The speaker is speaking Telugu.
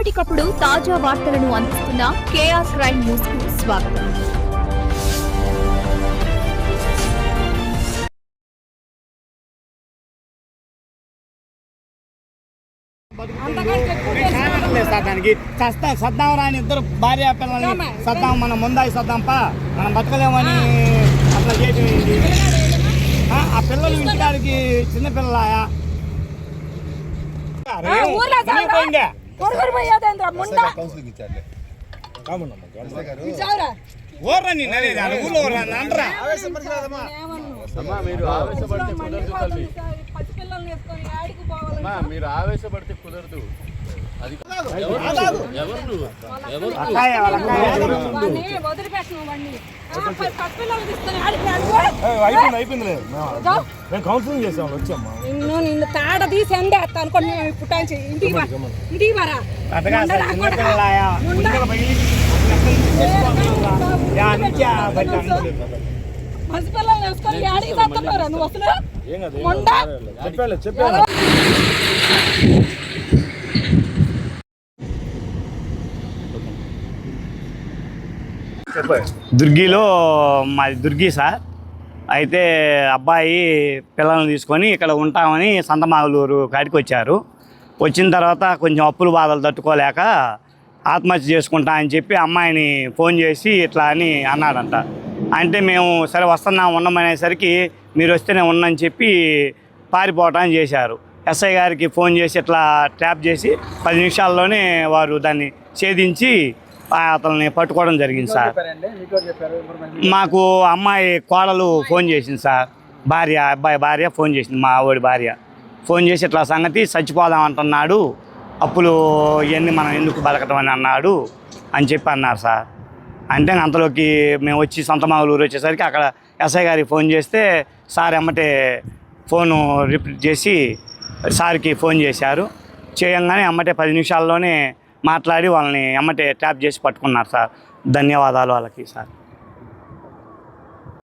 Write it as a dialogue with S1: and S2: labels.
S1: ఎప్పటికప్పుడు తాజా వార్తలను అందిస్తున్న కేఆర్ క్రైమ్ న్యూస్ కు స్వాగతం.
S2: దానికి సద్దాం రాని ఇద్దరు భార్య పిల్లల్ని సద్దాం, మనం ముందాయి సద్దాంపా, మనం బతకలేమని అట్లా చేసి ఆ పిల్లలు ఇంటికాడికి చిన్నపిల్లలాయా ఓర్రని ఊళ్ళో అంటరా.
S3: మీరు ఆవేశపడితే కుదరదు. అది
S4: కౌన్సిలింగ్ చేసాం వచ్చామ్మా.
S5: నిన్ను తాడ తీసి ఎండేస్తా అనుకోండి. పుట్టాల్సి ఇంటికి మరా పసిపిల్లలు వేసుకొని ఆడికి తత్తున్నారా నువ్వు అసలు?
S2: దుర్గిలో మాది దుర్గి సార్. అయితే అబ్బాయి పిల్లల్ని తీసుకొని ఇక్కడ ఉంటామని సంతమాగులూరు కాడికి వచ్చారు. వచ్చిన తర్వాత కొంచెం అప్పుల బాధలు తట్టుకోలేక ఆత్మహత్య చేసుకుంటా అని చెప్పి అమ్మాయిని ఫోన్ చేసి ఇట్లా అని అన్నాడంట. అంటే మేము సరే వస్తున్నాం ఉండమనేసరికి మీరు వస్తేనే ఉండని చెప్పి పారిపోవటాన్ని చేశారు. ఎస్ఐ గారికి ఫోన్ చేసి ఇట్లా ట్రాప్ చేసి 10 నిమిషాల్లోనే వారు దాన్ని ఛేదించి అతన్ని పట్టుకోవడం జరిగింది సార్. మాకు అమ్మాయి కోడలు ఫోన్ చేసింది సార్. అబ్బాయి భార్య ఫోన్ చేసింది, మా ఆవిడ భార్య ఫోన్ చేసి ఇట్లా సంగతి చచ్చిపోదాం అంటున్నాడు, అప్పులు ఇవన్నీ మనం ఎందుకు బతకటం అని అన్నాడు అని చెప్పి అన్నారు సార్. అంటే అంతలోకి మేము వచ్చి సంతమాగులూరు వచ్చేసరికి అక్కడ ఎస్ఐ గారికి ఫోన్ చేస్తే సార్ ఎమ్మటే ఫోను రిపీట్ చేసి సార్కి ఫోన్ చేశారు. చేయంగానే ఎమ్మటే 10 నిమిషాల్లోనే మాట్లాడి వాళ్ళని ఎమ్మటే ట్యాప్ చేసి పట్టుకున్నారు సార్. ధన్యవాదాలు వాళ్ళకి సార్.